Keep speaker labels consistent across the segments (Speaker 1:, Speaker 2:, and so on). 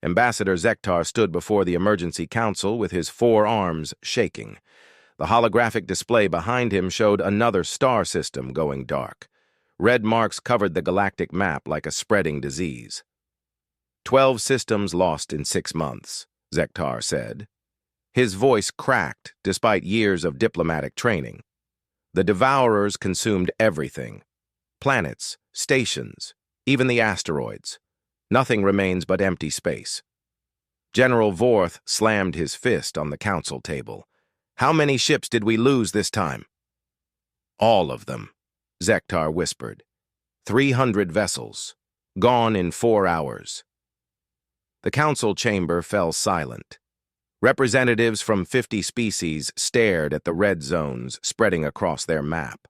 Speaker 1: Ambassador Zektar stood before the emergency council with his 4 arms shaking. The holographic display behind him showed another star system going dark. Red marks covered the galactic map like a spreading disease. 12 systems lost in 6 months, Zektar said. His voice cracked despite years of diplomatic training. The Devourers consumed everything. Planets, stations, even the asteroids. Nothing remains but empty space. General Vorth slammed his fist on the council table. How many ships did we lose this time? All of them, Zektar whispered. 300 vessels, gone in 4 hours. The council chamber fell silent. Representatives from 50 species stared at the red zones spreading across their map.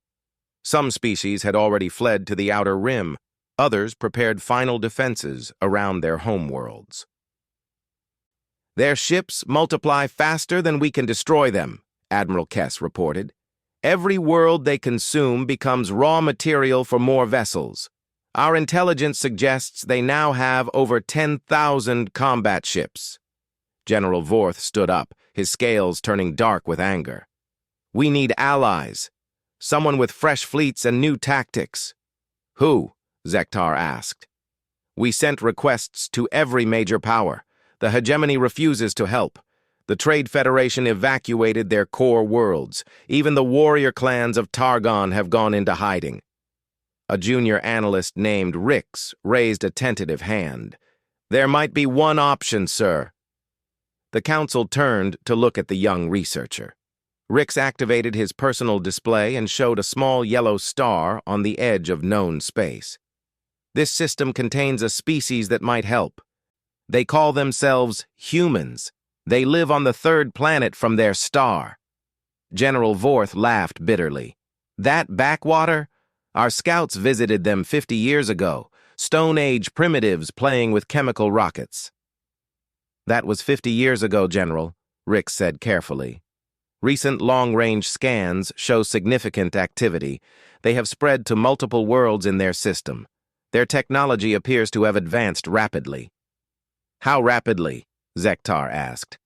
Speaker 1: Some species had already fled to the outer rim. Others prepared final defenses around their homeworlds. Their ships multiply faster than we can destroy them, Admiral Kess reported. Every world they consume becomes raw material for more vessels. Our intelligence suggests they now have over 10,000 combat ships. General Vorth stood up, his scales turning dark with anger. We need allies. Someone with fresh fleets and new tactics. Who? Zektar asked. We sent requests to every major power. The hegemony refuses to help. The Trade Federation evacuated their core worlds. Even the warrior clans of Targon have gone into hiding. A junior analyst named Rix raised a tentative hand. There might be one option, sir. The council turned to look at the young researcher. Rix activated his personal display and showed a small yellow star on the edge of known space. This system contains a species that might help. They call themselves humans. They live on the 3rd planet from their star. General Vorth laughed bitterly. That backwater? Our scouts visited them 50 years ago, Stone Age primitives playing with chemical rockets. That was 50 years ago, General, Rix said carefully. Recent long-range scans show significant activity. They have spread to multiple worlds in their system. Their technology appears to have advanced rapidly. How rapidly? Zektar asked.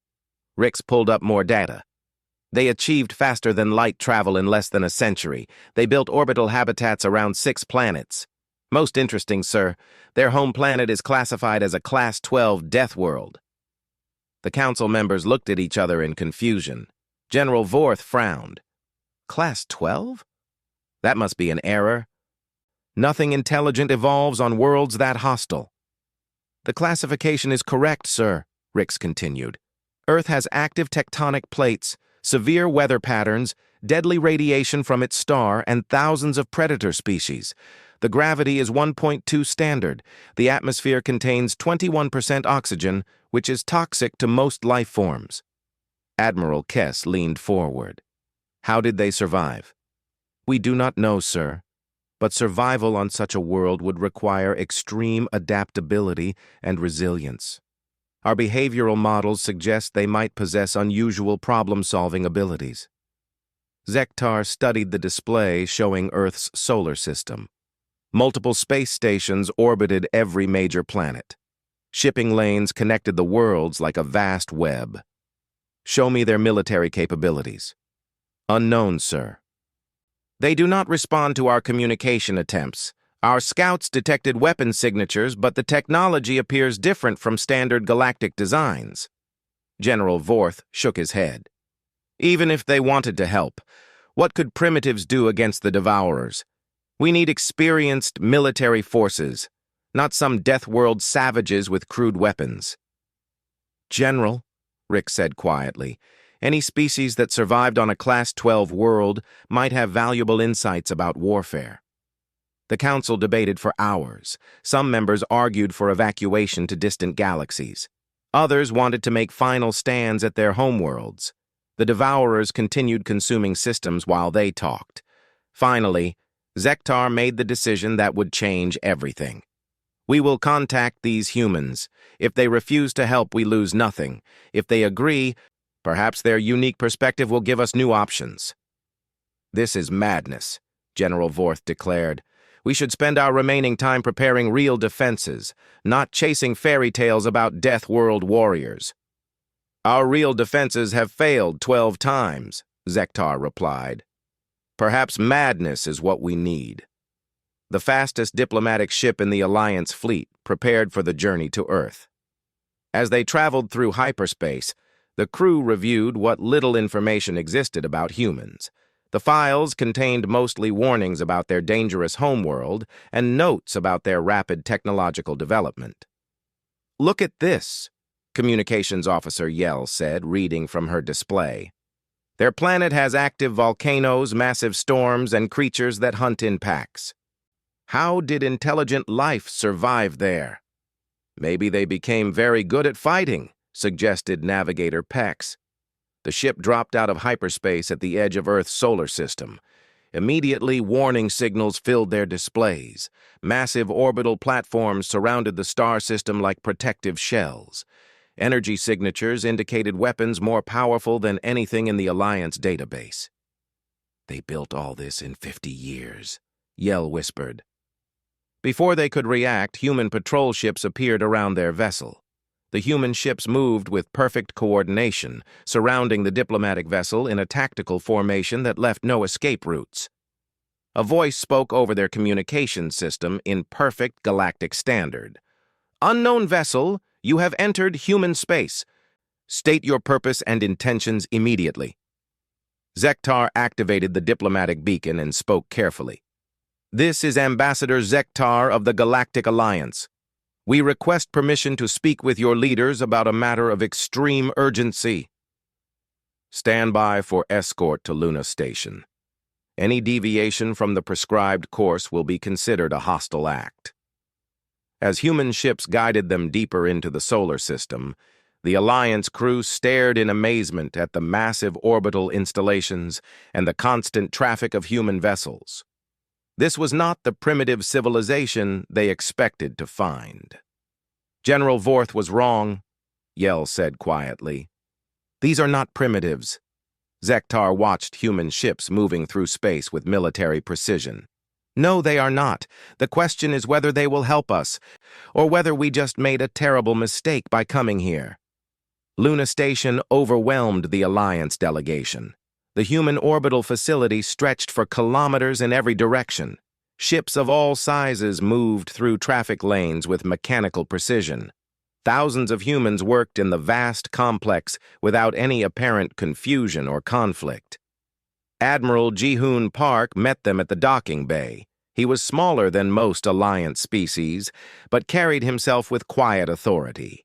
Speaker 1: Rix pulled up more data. They achieved faster than light travel in less than a century. They built orbital habitats around 6 planets. Most interesting, sir, their home planet is classified as a Class 12 death world. The council members looked at each other in confusion. General Vorth frowned. Class 12? That must be an error. Nothing intelligent evolves on worlds that hostile. The classification is correct, sir, Rix continued. Earth has active tectonic plates, severe weather patterns, deadly radiation from its star, and thousands of predator species. The gravity is 1.2 standard. The atmosphere contains 21% oxygen, which is toxic to most life forms. Admiral Kess leaned forward. How did they survive? We do not know, sir. But survival on such a world would require extreme adaptability and resilience. Our behavioral models suggest they might possess unusual problem-solving abilities. Zektar studied the display showing Earth's solar system. Multiple space stations orbited every major planet. Shipping lanes connected the worlds like a vast web. Show me their military capabilities. Unknown, sir. They do not respond to our communication attempts. Our scouts detected weapon signatures, but the technology appears different from standard galactic designs. General Vorth shook his head. Even if they wanted to help, what could primitives do against the Devourers? We need experienced military forces, not some Deathworld savages with crude weapons. General, Rick said quietly, any species that survived on a Class 12 world might have valuable insights about warfare. The council debated for hours. Some members argued for evacuation to distant galaxies. Others wanted to make final stands at their homeworlds. The Devourers continued consuming systems while they talked. Finally, Zektar made the decision that would change everything. We will contact these humans. If they refuse to help, we lose nothing. If they agree, perhaps their unique perspective will give us new options. This is madness, General Vorth declared. We should spend our remaining time preparing real defenses, not chasing fairy tales about Deathworld warriors. Our real defenses have failed 12 times, Zektar replied. Perhaps madness is what we need. The fastest diplomatic ship in the Alliance fleet prepared for the journey to Earth. As they traveled through hyperspace, the crew reviewed what little information existed about humans. The files contained mostly warnings about their dangerous homeworld and notes about their rapid technological development. "Look at this," Communications Officer Yell said, reading from her display. "Their planet has active volcanoes, massive storms, and creatures that hunt in packs. How did intelligent life survive there?" "Maybe they became very good at fighting," suggested Navigator Pex. The ship dropped out of hyperspace at the edge of Earth's solar system. Immediately, warning signals filled their displays. Massive orbital platforms surrounded the star system like protective shells. Energy signatures indicated weapons more powerful than anything in the Alliance database. "They built all this in 50 years, Yell whispered. Before they could react, human patrol ships appeared around their vessel. The human ships moved with perfect coordination, surrounding the diplomatic vessel in a tactical formation that left no escape routes. A voice spoke over their communications system in perfect galactic standard. "Unknown vessel, you have entered human space. State your purpose and intentions immediately." Zektar activated the diplomatic beacon and spoke carefully. "This is Ambassador Zektar of the Galactic Alliance. We request permission to speak with your leaders about a matter of extreme urgency. Stand by for escort to Luna Station. Any deviation from the prescribed course will be considered a hostile act." As human ships guided them deeper into the solar system, the Alliance crew stared in amazement at the massive orbital installations and the constant traffic of human vessels. This was not the primitive civilization they expected to find. "General Vorth was wrong," Yell said quietly. "These are not primitives." Zektar watched human ships moving through space with military precision. "No, they are not. The question is whether they will help us, or whether we just made a terrible mistake by coming here." Luna Station overwhelmed the Alliance delegation. The human orbital facility stretched for kilometers in every direction. Ships of all sizes moved through traffic lanes with mechanical precision. Thousands of humans worked in the vast complex without any apparent confusion or conflict. Admiral Jihoon Park met them at the docking bay. He was smaller than most Alliance species, but carried himself with quiet authority.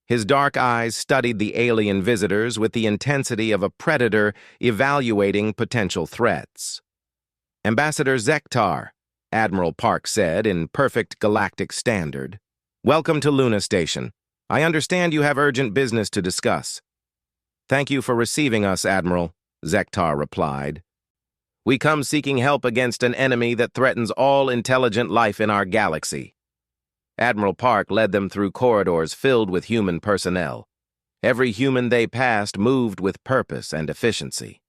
Speaker 1: His dark eyes studied the alien visitors with the intensity of a predator evaluating potential threats. "Ambassador Zektar," Admiral Park said in perfect galactic standard. "Welcome to Luna Station. I understand you have urgent business to discuss." "Thank you for receiving us, Admiral," Zektar replied. "We come seeking help against an enemy that threatens all intelligent life in our galaxy." Admiral Park led them through corridors filled with human personnel. Every human they passed moved with purpose and efficiency.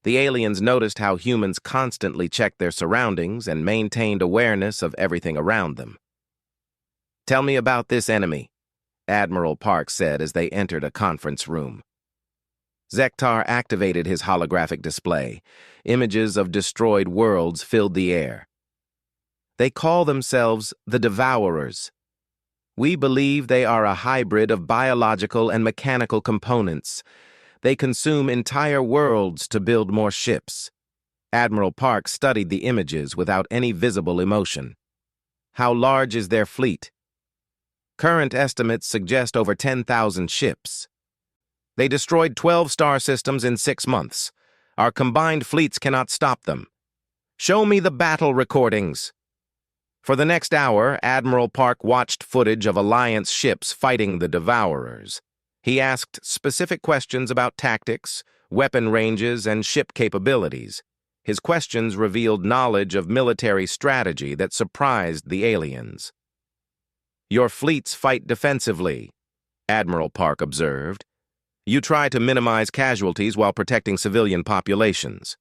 Speaker 1: The aliens noticed how humans constantly checked their surroundings and maintained awareness of everything around them. "Tell me about this enemy," Admiral Park said as they entered a conference room. Zektar activated his holographic display. Images of destroyed worlds filled the air. "They call themselves the Devourers. We believe they are a hybrid of biological and mechanical components. They consume entire worlds to build more ships." Admiral Park studied the images without any visible emotion. "How large is their fleet?" "Current estimates suggest over 10,000 ships. They destroyed 12 star systems in 6 months. Our combined fleets cannot stop them. Show me the battle recordings." For the next hour, Admiral Park watched footage of Alliance ships fighting the Devourers. He asked specific questions about tactics, weapon ranges, and ship capabilities. His questions revealed knowledge of military strategy that surprised the aliens. "Your fleets fight defensively," Admiral Park observed. "You try to minimize casualties while protecting civilian populations."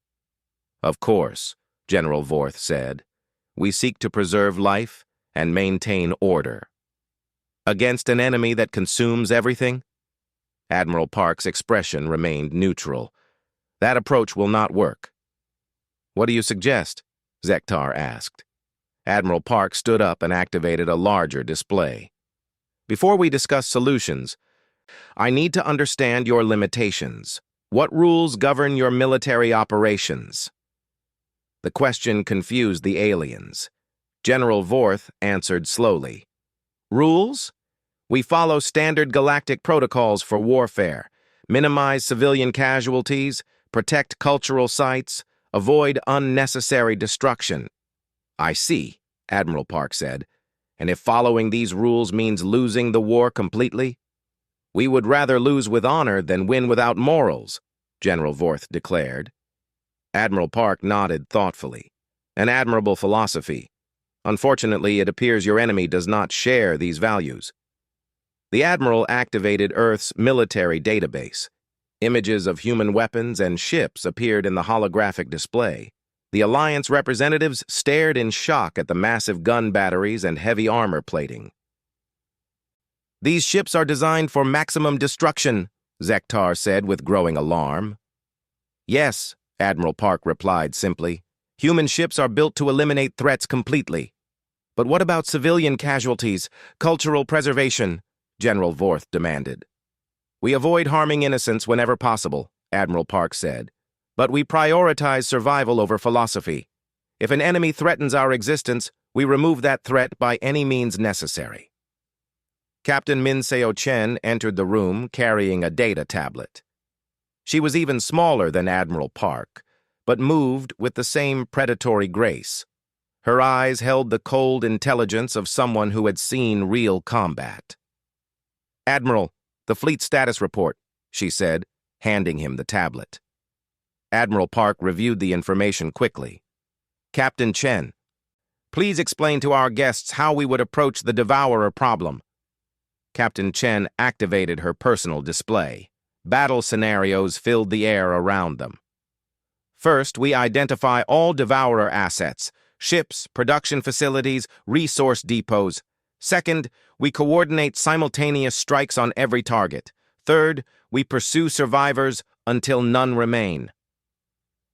Speaker 1: "Of course," General Vorth said. we seek to preserve life and maintain order. Against an enemy that consumes everything? Admiral Park's expression remained neutral. That approach will not work. What do you suggest? Zektar asked. Admiral Park stood up and activated a larger display. Before we discuss solutions, I need to understand your limitations. What rules govern your military operations? The question confused the aliens. General Vorth answered slowly. Rules? We follow standard galactic protocols for warfare, minimize civilian casualties, protect cultural sites, avoid unnecessary destruction. I see, Admiral Park said. And if following these rules means losing the war completely? We would rather lose with honor than win without morals, General Vorth declared. Admiral Park nodded thoughtfully. An admirable philosophy. Unfortunately, it appears your enemy does not share these values. The Admiral activated Earth's military database. Images of human weapons and ships appeared in the holographic display. The Alliance representatives stared in shock at the massive gun batteries and heavy armor plating. These ships are designed for maximum destruction, Zektar said with growing alarm. Yes, Admiral Park replied simply. Human ships are built to eliminate threats completely. But what about civilian casualties, cultural preservation? General Vorth demanded. We avoid harming innocents whenever possible, Admiral Park said. But we prioritize survival over philosophy. If an enemy threatens our existence, we remove that threat by any means necessary. Captain Minseo Chen entered the room carrying a data tablet. She was even smaller than Admiral Park, but moved with the same predatory grace. Her eyes held the cold intelligence of someone who had seen real combat. Admiral, the fleet status report, she said, handing him the tablet. Admiral Park reviewed the information quickly. Captain Chen, please explain to our guests how we would approach the Devourer problem. Captain Chen activated her personal display. Battle scenarios filled the air around them. First, we identify all Devourer assets, ships, production facilities, resource depots. Second, we coordinate simultaneous strikes on every target. Third, we pursue survivors until none remain.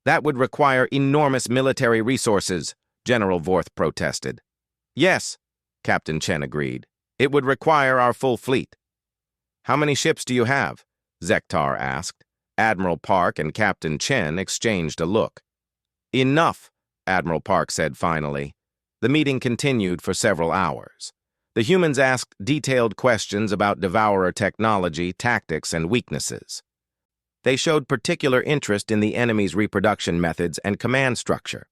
Speaker 1: That would require enormous military resources, General Vorth protested. Yes, Captain Chen agreed. It would require our full fleet. How many ships do you have? Zektar asked. Admiral Park and Captain Chen exchanged a look. Enough, Admiral Park said finally. The meeting continued for several hours. The humans asked detailed questions about Devourer technology, tactics, and weaknesses. They showed particular interest in the enemy's reproduction methods and command structure.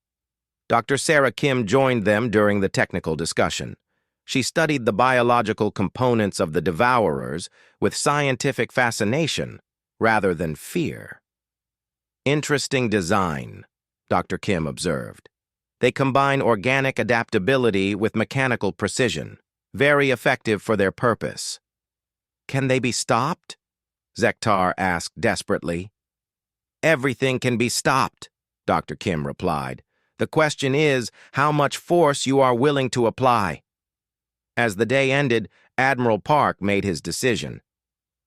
Speaker 1: Dr. Sarah Kim joined them during the technical discussion. She studied the biological components of the Devourers with scientific fascination rather than fear. Interesting design, Dr. Kim observed. They combine organic adaptability with mechanical precision, very effective for their purpose. Can they be stopped? Zektar asked desperately. Everything can be stopped, Dr. Kim replied. The question is how much force you are willing to apply. As the day ended, Admiral Park made his decision.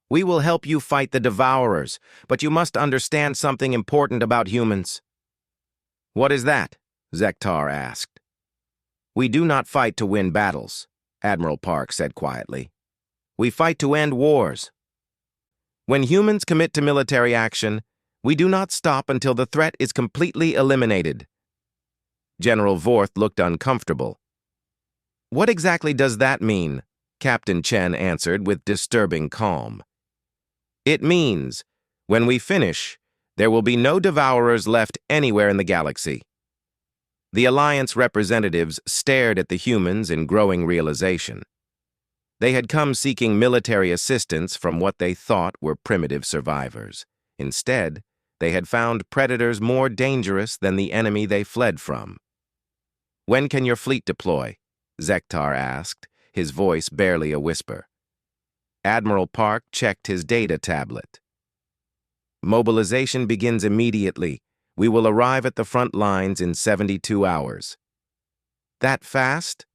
Speaker 1: We will help you fight the Devourers, but you must understand something important about humans. What is that? Zektar asked. We do not fight to win battles, Admiral Park said quietly. We fight to end wars. When humans commit to military action, we do not stop until the threat is completely eliminated. General Vorth looked uncomfortable. What exactly does that mean? Captain Chen answered with disturbing calm. It means, when we finish, there will be no Devourers left anywhere in the galaxy. The Alliance representatives stared at the humans in growing realization. They had come seeking military assistance from what they thought were primitive survivors. Instead, they had found predators more dangerous than the enemy they fled from. When can your fleet deploy? Zektar asked, his voice barely a whisper. Admiral Park checked his data tablet. Mobilization begins immediately. We will arrive at the front lines in 72 hours. That fast?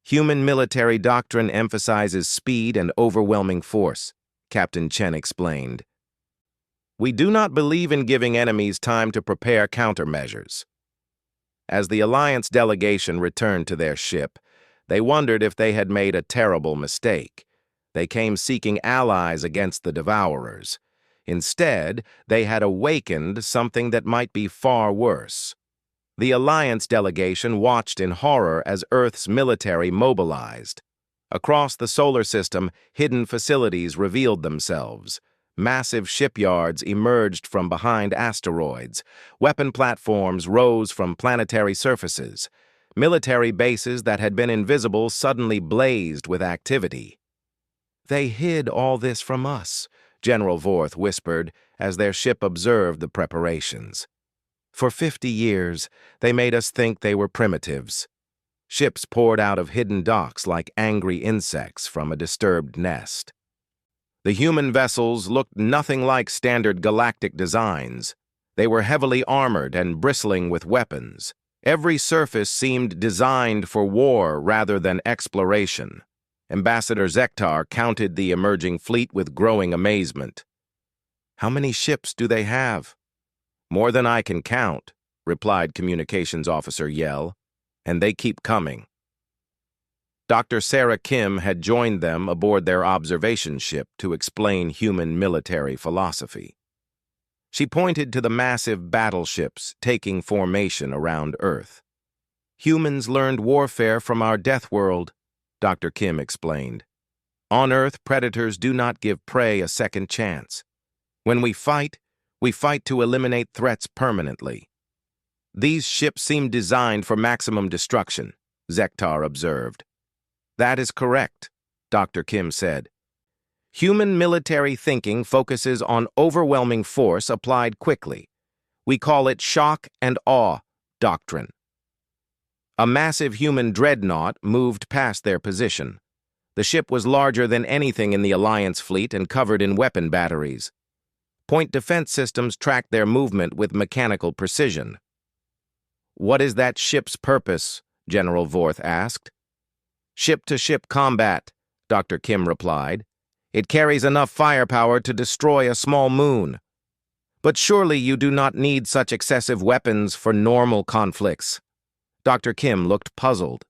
Speaker 1: Human military doctrine emphasizes speed and overwhelming force, Captain Chen explained. We do not believe in giving enemies time to prepare countermeasures. As the Alliance delegation returned to their ship, they wondered if they had made a terrible mistake. They came seeking allies against the Devourers. Instead, they had awakened something that might be far worse. The Alliance delegation watched in horror as Earth's military mobilized. Across the solar system, hidden facilities revealed themselves. Massive shipyards emerged from behind asteroids. Weapon platforms rose from planetary surfaces. Military bases that had been invisible suddenly blazed with activity. They hid all this from us, General Vorth whispered as their ship observed the preparations. For 50 years, they made us think they were primitives. Ships poured out of hidden docks like angry insects from a disturbed nest. The human vessels looked nothing like standard galactic designs. They were heavily armored and bristling with weapons. Every surface seemed designed for war rather than exploration. Ambassador Zektar counted the emerging fleet with growing amazement. "How many ships do they have?" "More than I can count," replied Communications Officer Yell, "and they keep coming." Dr. Sarah Kim had joined them aboard their observation ship to explain human military philosophy. She pointed to the massive battleships taking formation around Earth. "Humans learned warfare from our death world," Dr. Kim explained. "On Earth, predators do not give prey a second chance. When we fight to eliminate threats permanently." "These ships seem designed for maximum destruction," Zektar observed. "That is correct," Dr. Kim said. "Human military thinking focuses on overwhelming force applied quickly. We call it shock and awe doctrine." A massive human dreadnought moved past their position. The ship was larger than anything in the Alliance fleet and covered in weapon batteries. Point defense systems tracked their movement with mechanical precision. "What is that ship's purpose?" General Vorth asked. "Ship-to-ship combat," Dr. Kim replied. "It carries enough firepower to destroy a small moon." "But surely you do not need such excessive weapons for normal conflicts." Dr. Kim looked puzzled.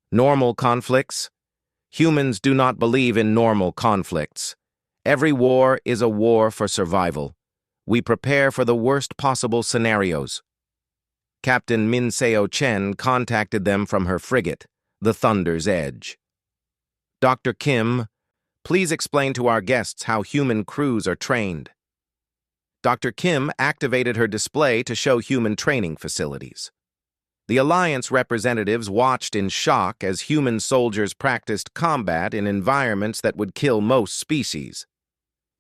Speaker 1: "Normal conflicts? Humans do not believe in normal conflicts. Every war is a war for survival. We prepare for the worst possible scenarios." Captain Min Seo Chen contacted them from her frigate, the Thunder's Edge. "Dr. Kim, please explain to our guests how human crews are trained." Dr. Kim activated her display to show human training facilities. The Alliance representatives watched in shock as human soldiers practiced combat in environments that would kill most species.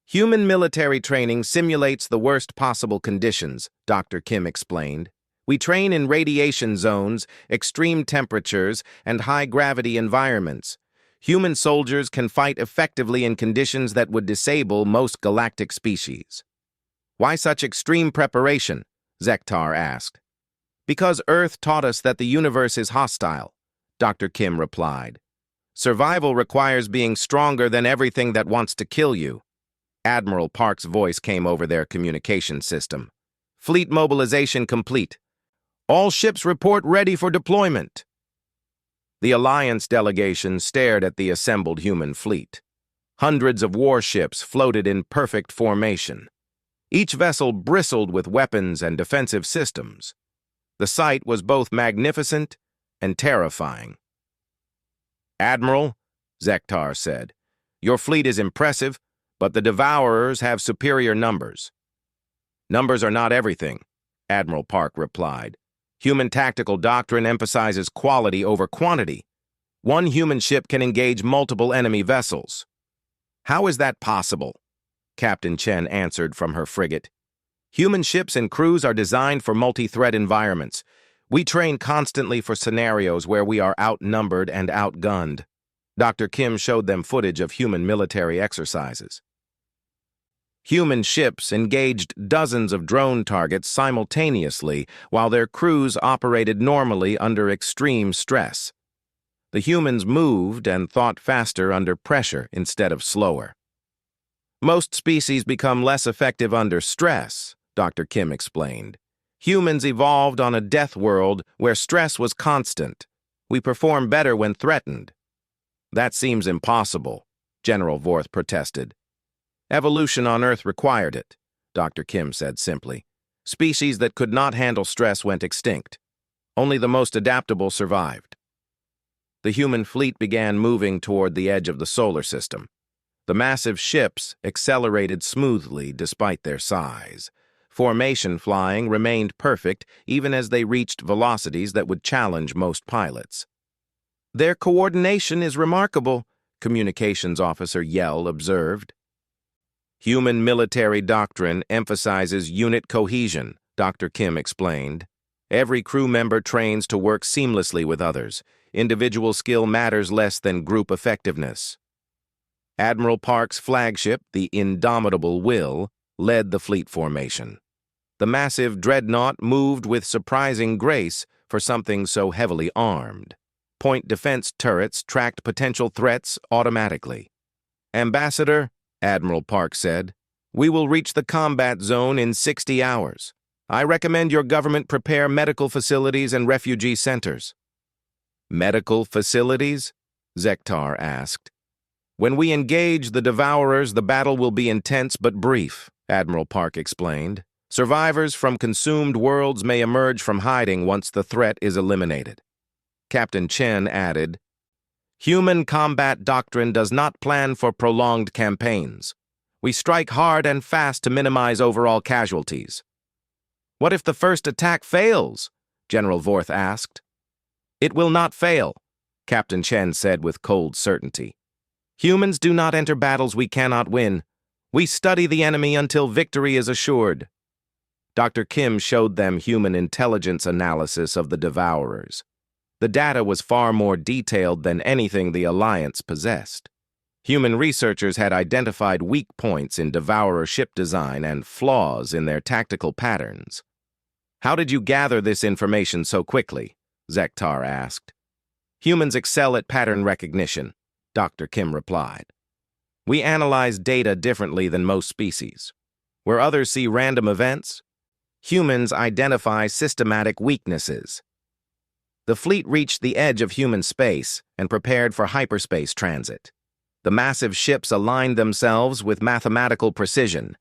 Speaker 1: "Human military training simulates the worst possible conditions," Dr. Kim explained. "We train in radiation zones, extreme temperatures, and high-gravity environments. Human soldiers can fight effectively in conditions that would disable most galactic species." "Why such extreme preparation?" Zektar asked. "Because Earth taught us that the universe is hostile," Dr. Kim replied. "Survival requires being stronger than everything that wants to kill you." Admiral Park's voice came over their communication system. "Fleet mobilization complete. All ships report ready for deployment." The Alliance delegation stared at the assembled human fleet. Hundreds of warships floated in perfect formation. Each vessel bristled with weapons and defensive systems. The sight was both magnificent and terrifying. "Admiral," Zektar said, "your fleet is impressive, but the Devourers have superior numbers." "Numbers are not everything," Admiral Park replied. "Human tactical doctrine emphasizes quality over quantity. One human ship can engage multiple enemy vessels." "How is that possible?" Captain Chen answered from her frigate. "Human ships and crews are designed for multi-threat environments. We train constantly for scenarios where we are outnumbered and outgunned." Dr. Kim showed them footage of human military exercises. Human ships engaged dozens of drone targets simultaneously while their crews operated normally under extreme stress. The humans moved and thought faster under pressure instead of slower. Most species become less effective under stress, Dr. Kim explained. Humans evolved on a death world where stress was constant. We perform better when threatened. That seems impossible, General Vorth protested. Evolution on Earth required it, Dr. Kim said simply. Species that could not handle stress went extinct. Only the most adaptable survived. The human fleet began moving toward the edge of the solar system. The massive ships accelerated smoothly despite their size. Formation flying remained perfect even as they reached velocities that would challenge most pilots. "Their coordination is remarkable," Communications Officer Yell observed. Human military doctrine emphasizes unit cohesion, Dr. Kim explained. Every crew member trains to work seamlessly with others. Individual skill matters less than group effectiveness. Admiral Park's flagship, the Indomitable Will, led the fleet formation. The massive dreadnought moved with surprising grace for something so heavily armed. Point defense turrets tracked potential threats automatically. "Ambassador," Admiral Park said, "we will reach the combat zone in 60 hours. I recommend your government prepare medical facilities and refugee centers." "Medical facilities?" Zektar asked. "When we engage the Devourers, the battle will be intense but brief," Admiral Park explained. "Survivors from consumed worlds may emerge from hiding once the threat is eliminated." Captain Chen added, "Human combat doctrine does not plan for prolonged campaigns. We strike hard and fast to minimize overall casualties." "What if the first attack fails?" General Vorth asked. "It will not fail," Captain Chen said with cold certainty. "Humans do not enter battles we cannot win. We study the enemy until victory is assured." Dr. Kim showed them human intelligence analysis of the Devourers. The data was far more detailed than anything the Alliance possessed. Human researchers had identified weak points in Devourer ship design and flaws in their tactical patterns. "How did you gather this information so quickly?" Zektar asked. "Humans excel at pattern recognition," Dr. Kim replied. "We analyze data differently than most species. Where others see random events, humans identify systematic weaknesses." The fleet reached the edge of human space and prepared for hyperspace transit. The massive ships aligned themselves with mathematical precision.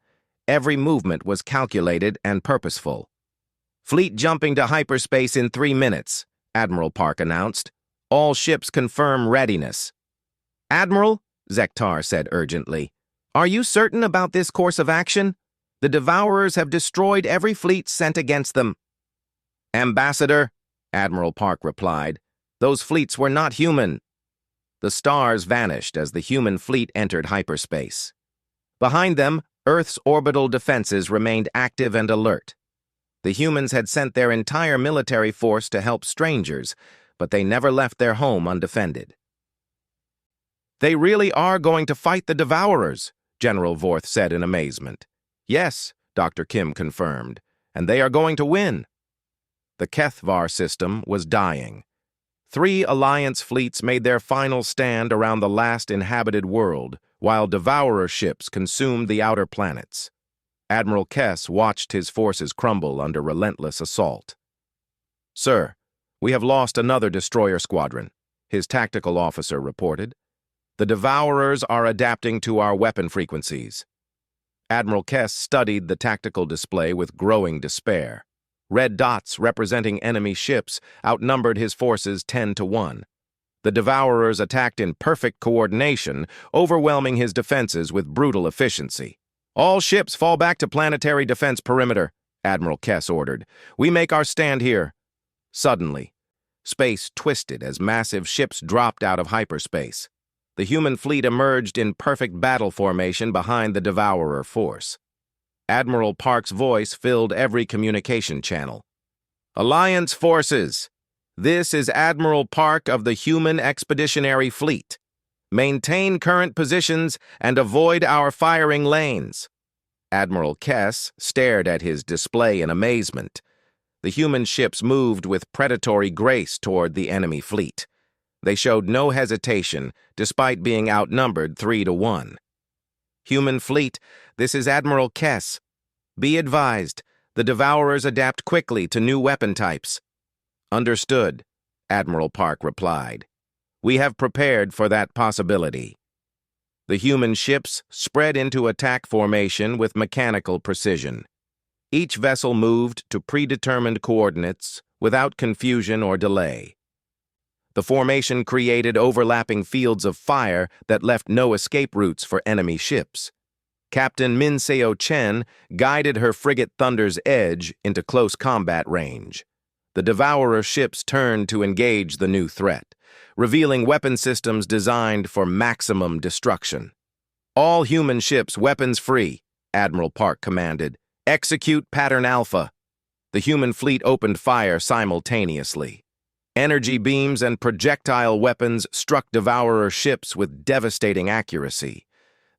Speaker 1: Every movement was calculated and purposeful. "Fleet jumping to hyperspace in 3 minutes," Admiral Park announced. "All ships confirm readiness." "Admiral," Zektar said urgently, "are you certain about this course of action? The Devourers have destroyed every fleet sent against them." "Ambassador," Admiral Park replied, "those fleets were not human." The stars vanished as the human fleet entered hyperspace. Behind them, Earth's orbital defenses remained active and alert. The humans had sent their entire military force to help strangers, but they never left their home undefended. "They really are going to fight the Devourers," General Vorth said in amazement. "Yes," Dr. Kim confirmed, "and they are going to win." The Kethvar system was dying. 3 Alliance fleets made their final stand around the last inhabited world, while Devourer ships consumed the outer planets. Admiral Kess watched his forces crumble under relentless assault. "Sir, we have lost another destroyer squadron," his tactical officer reported. "The Devourers are adapting to our weapon frequencies." Admiral Kess studied the tactical display with growing despair. Red dots representing enemy ships outnumbered his forces 10-1. The Devourers attacked in perfect coordination, overwhelming his defenses with brutal efficiency. "All ships fall back to planetary defense perimeter," Admiral Kess ordered. "We make our stand here." Suddenly, space twisted as massive ships dropped out of hyperspace. The human fleet emerged in perfect battle formation behind the Devourer force. Admiral Park's voice filled every communication channel. "Alliance forces, this is Admiral Park of the Human Expeditionary Fleet. Maintain current positions and avoid our firing lanes." Admiral Kess stared at his display in amazement. The human ships moved with predatory grace toward the enemy fleet. They showed no hesitation, despite being outnumbered 3-1. Human fleet, this is Admiral Kess. Be advised, the Devourers adapt quickly to new weapon types. Understood, Admiral Park replied. We have prepared for that possibility. The human ships spread into attack formation with mechanical precision. Each vessel moved to predetermined coordinates without confusion or delay. The formation created overlapping fields of fire that left no escape routes for enemy ships. Captain Min Seo Chen guided her frigate Thunder's Edge into close combat range. The Devourer ships turned to engage the new threat, revealing weapon systems designed for maximum destruction. All human ships weapons free, Admiral Park commanded. Execute Pattern Alpha. The human fleet opened fire simultaneously. Energy beams and projectile weapons struck Devourer ships with devastating accuracy.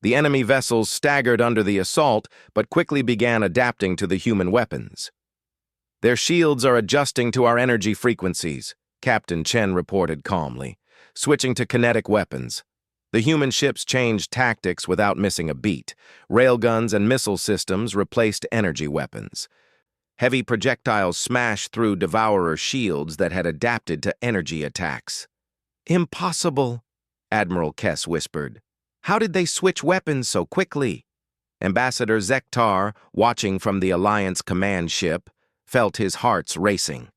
Speaker 1: The enemy vessels staggered under the assault, but quickly began adapting to the human weapons. Their shields are adjusting to our energy frequencies, Captain Chen reported calmly, switching to kinetic weapons. The human ships changed tactics without missing a beat. Railguns and missile systems replaced energy weapons. Heavy projectiles smashed through Devourer shields that had adapted to energy attacks. Impossible, Admiral Kess whispered. How did they switch weapons so quickly? Ambassador Zektar, watching from the Alliance command ship, felt his hearts racing.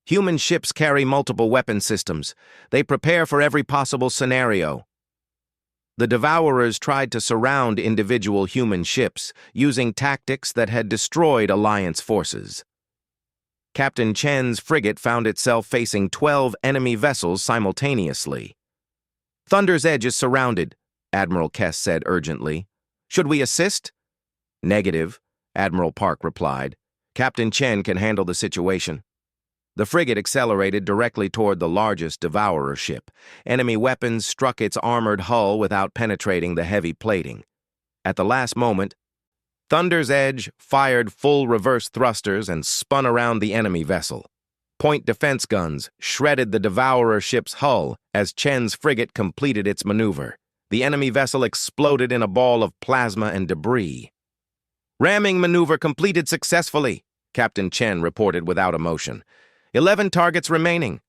Speaker 1: Human ships carry multiple weapon systems. They prepare for every possible scenario. The Devourers tried to surround individual human ships, using tactics that had destroyed Alliance forces. Captain Chen's frigate found itself facing 12 enemy vessels simultaneously. Thunder's Edge is surrounded, Admiral Kess said urgently. Should we assist? Negative, Admiral Park replied. Captain Chen can handle the situation. The frigate accelerated directly toward the largest Devourer ship. Enemy weapons struck its armored hull without penetrating the heavy plating. At the last moment, Thunder's Edge fired full reverse thrusters and spun around the enemy vessel. Point defense guns shredded the Devourer ship's hull as Chen's frigate completed its maneuver. The enemy vessel exploded in a ball of plasma and debris. Ramming maneuver completed successfully, Captain Chen reported without emotion. 11 targets remaining.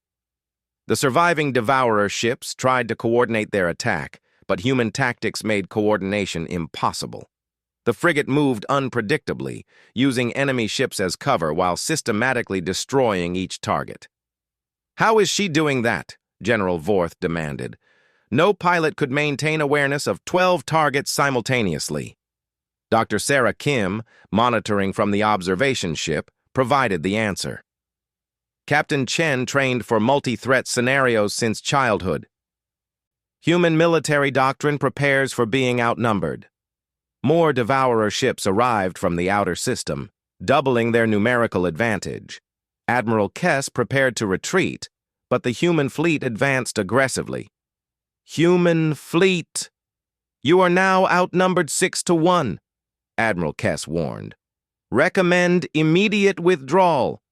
Speaker 1: The surviving Devourer ships tried to coordinate their attack, but human tactics made coordination impossible. The frigate moved unpredictably, using enemy ships as cover while systematically destroying each target. How is she doing that? General Vorth demanded. No pilot could maintain awareness of 12 targets simultaneously. Dr. Sarah Kim, monitoring from the observation ship, provided the answer. Captain Chen trained for multi-threat scenarios since childhood. Human military doctrine prepares for being outnumbered. More Devourer ships arrived from the outer system, doubling their numerical advantage. Admiral Kess prepared to retreat, but the human fleet advanced aggressively. Human fleet! You are now outnumbered 6-1, Admiral Kess warned. Recommend immediate withdrawal.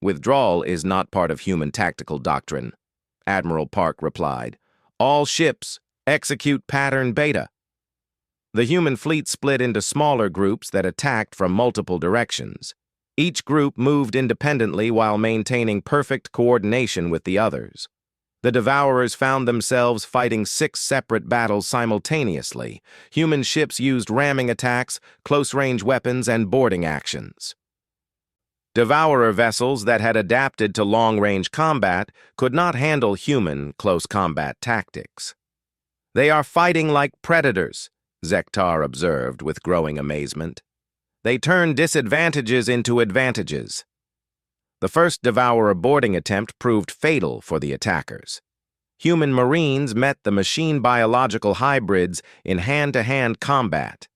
Speaker 1: Withdrawal is not part of human tactical doctrine, Admiral Park replied. All ships execute Pattern Beta. The human fleet split into smaller groups that attacked from multiple directions. Each group moved independently while maintaining perfect coordination with the others. The Devourers found themselves fighting 6 separate battles simultaneously. Human ships used ramming attacks, close-range weapons, and boarding actions. Devourer vessels that had adapted to long-range combat could not handle human close combat tactics. They are fighting like predators, Zektar observed with growing amazement. They turn disadvantages into advantages. The first Devourer boarding attempt proved fatal for the attackers. Human Marines met the machine-biological hybrids in hand-to-hand combat.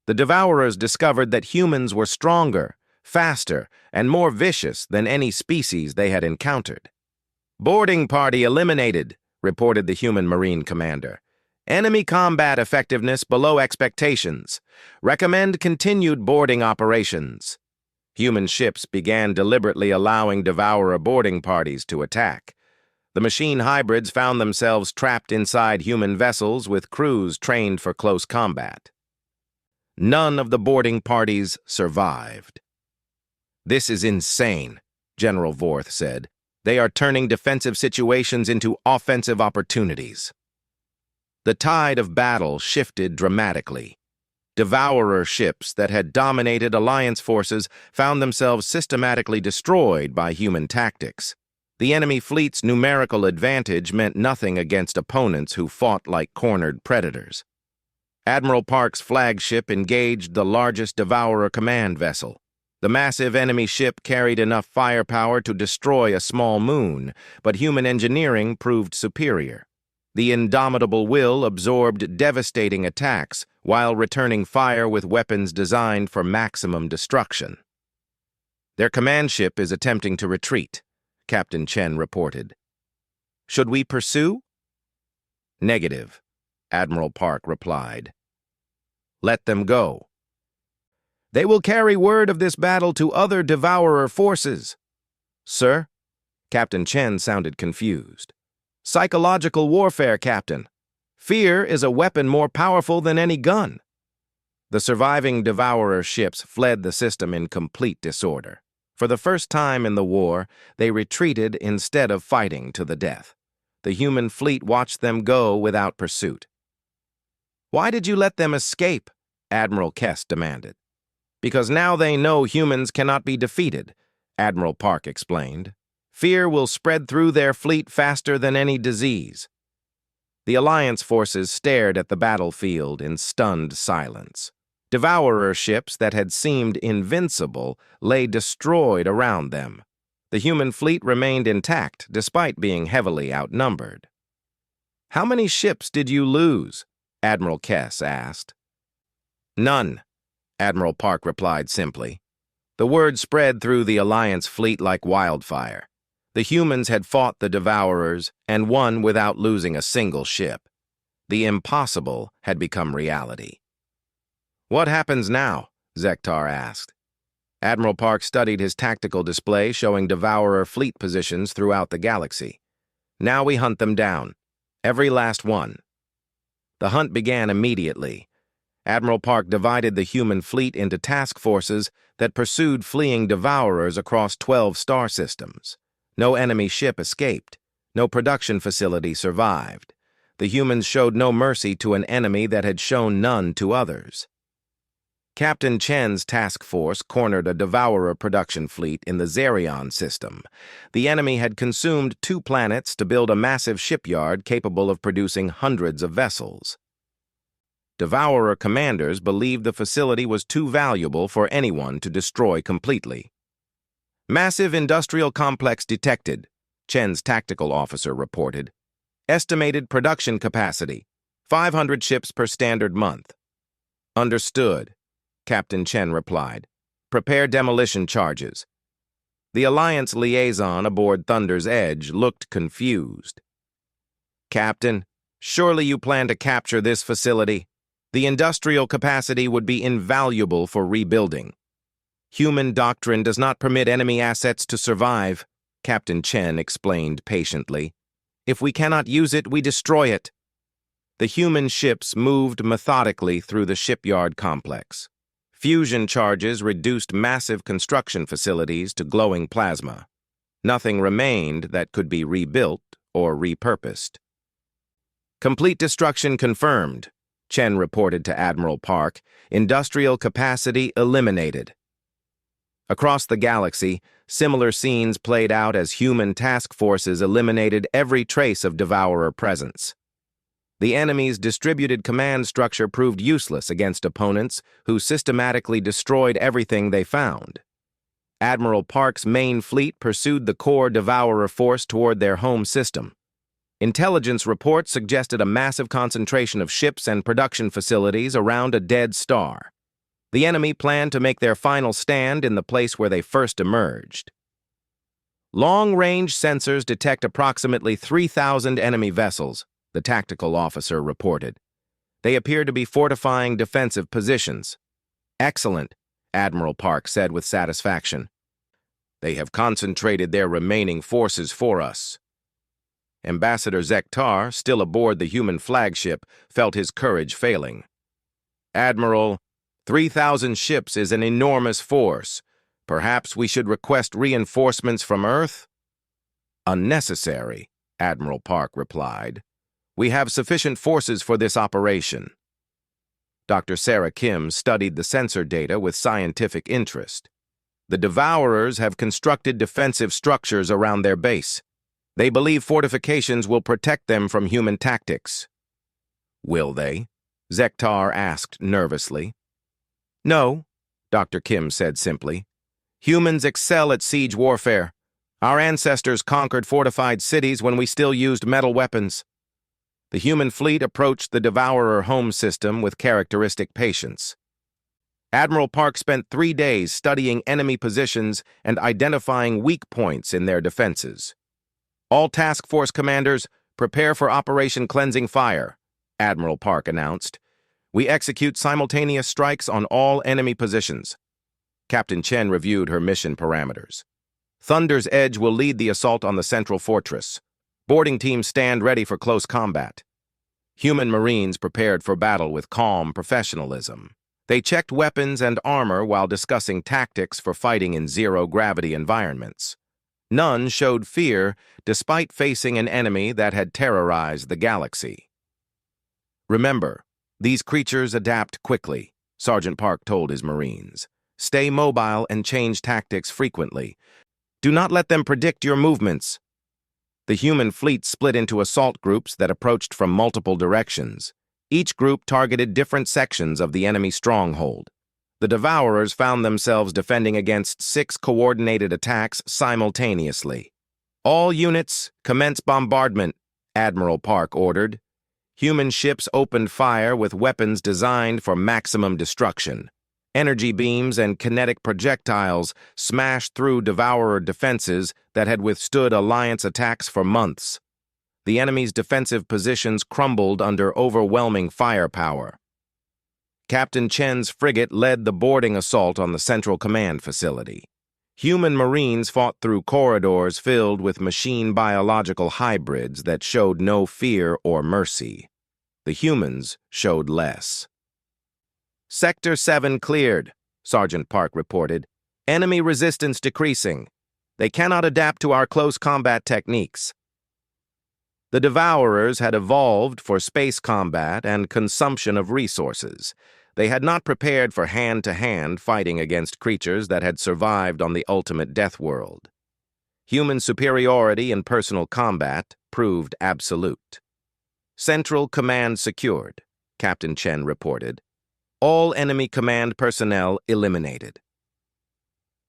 Speaker 1: The Devourers discovered that humans were stronger, faster, and more vicious than any species they had encountered. Boarding party eliminated, reported the human Marine commander. Enemy combat effectiveness below expectations. Recommend continued boarding operations. Human ships began deliberately allowing Devourer boarding parties to attack. The machine hybrids found themselves trapped inside human vessels with crews trained for close combat. None of the boarding parties survived. "This is insane," General Vorth said. "They are turning defensive situations into offensive opportunities." The tide of battle shifted dramatically. Devourer ships that had dominated Alliance forces found themselves systematically destroyed by human tactics. The enemy fleet's numerical advantage meant nothing against opponents who fought like cornered predators. Admiral Park's flagship engaged the largest Devourer command vessel. The massive enemy ship carried enough firepower to destroy a small moon, but human engineering proved superior. The indomitable will absorbed devastating attacks while returning fire with weapons designed for maximum destruction. "Their command ship is attempting to retreat," Captain Chen reported. "Should we pursue?" "Negative," Admiral Park replied. "Let them go. They will carry word of this battle to other Devourer forces." "Sir?" Captain Chen sounded confused. "Psychological warfare, Captain. Fear is a weapon more powerful than any gun." The surviving Devourer ships fled the system in complete disorder. For the first time in the war, they retreated instead of fighting to the death. The human fleet watched them go without pursuit. "Why did you let them escape?" Admiral Kess demanded. "Because now they know humans cannot be defeated," Admiral Park explained. "Fear will spread through their fleet faster than any disease." The Alliance forces stared at the battlefield in stunned silence. Devourer ships that had seemed invincible lay destroyed around them. The human fleet remained intact despite being heavily outnumbered. "How many ships did you lose?" Admiral Kess asked. "None," Admiral Park replied simply. The word spread through the Alliance fleet like wildfire. The humans had fought the Devourers and won without losing a single ship. The impossible had become reality. "What happens now?" Zektar asked. Admiral Park studied his tactical display showing Devourer fleet positions throughout the galaxy. "Now we hunt them down. Every last one." The hunt began immediately. Admiral Park divided the human fleet into task forces that pursued fleeing Devourers across 12 star systems. No enemy ship escaped. No production facility survived. The humans showed no mercy to an enemy that had shown none to others. Captain Chen's task force cornered a Devourer production fleet in the Zerion system. The enemy had consumed 2 planets to build a massive shipyard capable of producing hundreds of vessels. Devourer commanders believed the facility was too valuable for anyone to destroy completely. "Massive industrial complex detected," Chen's tactical officer reported. "Estimated production capacity, 500 ships per standard month." "Understood," Captain Chen replied. "Prepare demolition charges." The Alliance liaison aboard Thunder's Edge looked confused. "Captain, surely you plan to capture this facility? The industrial capacity would be invaluable for rebuilding." "Human doctrine does not permit enemy assets to survive," Captain Chen explained patiently. "If we cannot use it, we destroy it." The human ships moved methodically through the shipyard complex. Fusion charges reduced massive construction facilities to glowing plasma. Nothing remained that could be rebuilt or repurposed. "Complete destruction confirmed," Chen reported to Admiral Park. "Industrial capacity eliminated." Across the galaxy, similar scenes played out as human task forces eliminated every trace of Devourer presence. The enemy's distributed command structure proved useless against opponents who systematically destroyed everything they found. Admiral Park's main fleet pursued the core Devourer force toward their home system. Intelligence reports suggested a massive concentration of ships and production facilities around a dead star. The enemy planned to make their final stand in the place where they first emerged. "Long-range sensors detect approximately 3,000 enemy vessels," the tactical officer reported. They appear to be fortifying defensive positions. Excellent, Admiral Park said with satisfaction. They have concentrated their remaining forces for us. Ambassador Zektar, still aboard the human flagship, felt his courage failing. Admiral, 3,000 ships is an enormous force. Perhaps we should request reinforcements from Earth? Unnecessary, Admiral Park replied. We have sufficient forces for this operation. Dr. Sarah Kim studied the sensor data with scientific interest. The Devourers have constructed defensive structures around their base. They believe fortifications will protect them from human tactics. Will they? Zektar asked nervously. No, Dr. Kim said simply. Humans excel at siege warfare. Our ancestors conquered fortified cities when we still used metal weapons. The human fleet approached the Devourer home system with characteristic patience. Admiral Park spent 3 days studying enemy positions and identifying weak points in their defenses. All task force commanders, prepare for Operation Cleansing Fire, Admiral Park announced. We execute simultaneous strikes on all enemy positions. Captain Chen reviewed her mission parameters. Thunder's Edge will lead the assault on the central fortress. Boarding teams stand ready for close combat. Human Marines prepared for battle with calm professionalism. They checked weapons and armor while discussing tactics for fighting in zero-gravity environments. None showed fear despite facing an enemy that had terrorized the galaxy. Remember, these creatures adapt quickly, Sergeant Park told his Marines. Stay mobile and change tactics frequently. Do not let them predict your movements. The human fleet split into assault groups that approached from multiple directions. Each group targeted different sections of the enemy stronghold. The Devourers found themselves defending against 6 coordinated attacks simultaneously. All units, commence bombardment, Admiral Park ordered. Human ships opened fire with weapons designed for maximum destruction. Energy beams and kinetic projectiles smashed through Devourer defenses that had withstood Alliance attacks for months. The enemy's defensive positions crumbled under overwhelming firepower. Captain Chen's frigate led the boarding assault on the Central Command facility. Human Marines fought through corridors filled with machine-biological hybrids that showed no fear or mercy. The humans showed less. Sector 7 cleared, Sergeant Park reported. Enemy resistance decreasing. They cannot adapt to our close combat techniques. The Devourers had evolved for space combat and consumption of resources. They had not prepared for hand-to-hand fighting against creatures that had survived on the ultimate death world. Human superiority in personal combat proved absolute. Central Command secured, Captain Chen reported. All enemy command personnel eliminated.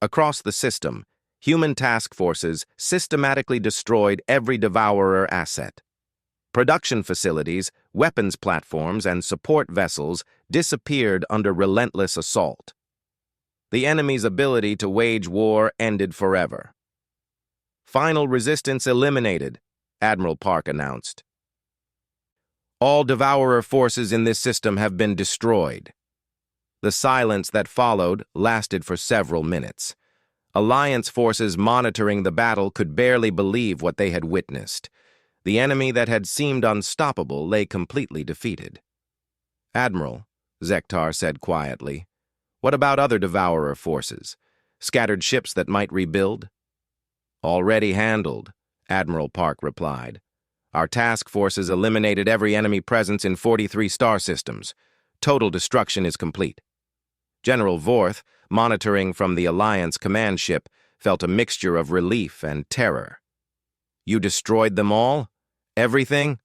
Speaker 1: Across the system, human task forces systematically destroyed every Devourer asset. Production facilities, weapons platforms, and support vessels disappeared under relentless assault. The enemy's ability to wage war ended forever. Final resistance eliminated, Admiral Park announced. All Devourer forces in this system have been destroyed. The silence that followed lasted for several minutes. Alliance forces monitoring the battle could barely believe what they had witnessed. The enemy that had seemed unstoppable lay completely defeated. Admiral, Zektar said quietly, what about other Devourer forces? Scattered ships that might rebuild? Already handled, Admiral Park replied. Our task forces eliminated every enemy presence in 43 star systems. Total destruction is complete. General Vorth, monitoring from the Alliance command ship, felt a mixture of relief and terror. You destroyed them all? Everything?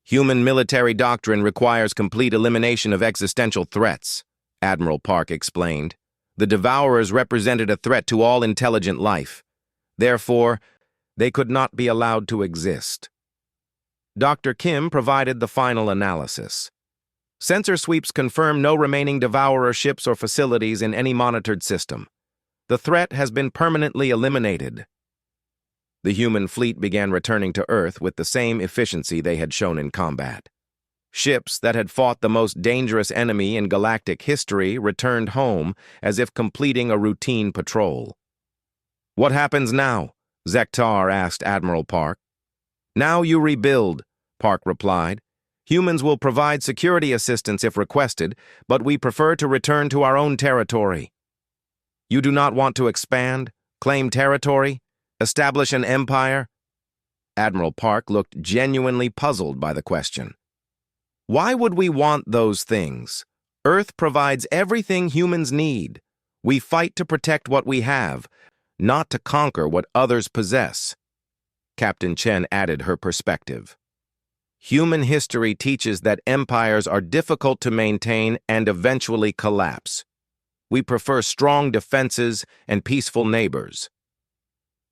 Speaker 1: Human military doctrine requires complete elimination of existential threats, Admiral Park explained. The Devourers represented a threat to all intelligent life. Therefore, they could not be allowed to exist. Dr. Kim provided the final analysis. Sensor sweeps confirm no remaining Devourer ships or facilities in any monitored system. The threat has been permanently eliminated. The human fleet began returning to Earth with the same efficiency they had shown in combat. Ships that had fought the most dangerous enemy in galactic history returned home as if completing a routine patrol. "What happens now?" Zektar asked Admiral Park. "Now you rebuild," Park replied. "Humans will provide security assistance if requested, but we prefer to return to our own territory." "You do not want to expand, claim territory, establish an empire?" Admiral Park looked genuinely puzzled by the question. "Why would we want those things? Earth provides everything humans need. We fight to protect what we have, not to conquer what others possess." Captain Chen added her perspective. "Human history teaches that empires are difficult to maintain and eventually collapse. We prefer strong defenses and peaceful neighbors."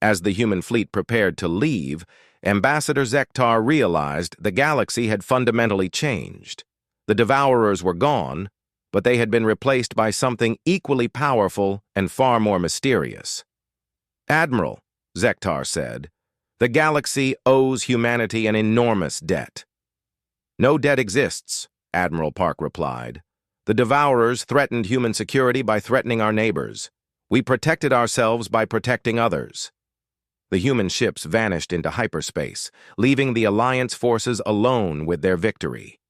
Speaker 1: As the human fleet prepared to leave, Ambassador Zektar realized the galaxy had fundamentally changed. The Devourers were gone, but they had been replaced by something equally powerful and far more mysterious. "Admiral," Zektar said, "the galaxy owes humanity an enormous debt." "No debt exists," Admiral Park replied. "The Devourers threatened human security by threatening our neighbors. We protected ourselves by protecting others." The human ships vanished into hyperspace, leaving the Alliance forces alone with their victory.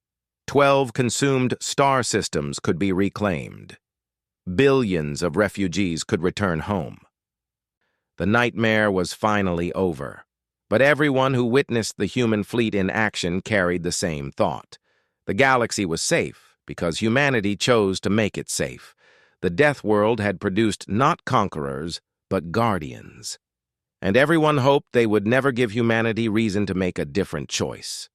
Speaker 1: 12 consumed star systems could be reclaimed. Billions of refugees could return home. The nightmare was finally over, but everyone who witnessed the human fleet in action carried the same thought. The galaxy was safe because humanity chose to make it safe. The Death World had produced not conquerors, but guardians. And everyone hoped they would never give humanity reason to make a different choice.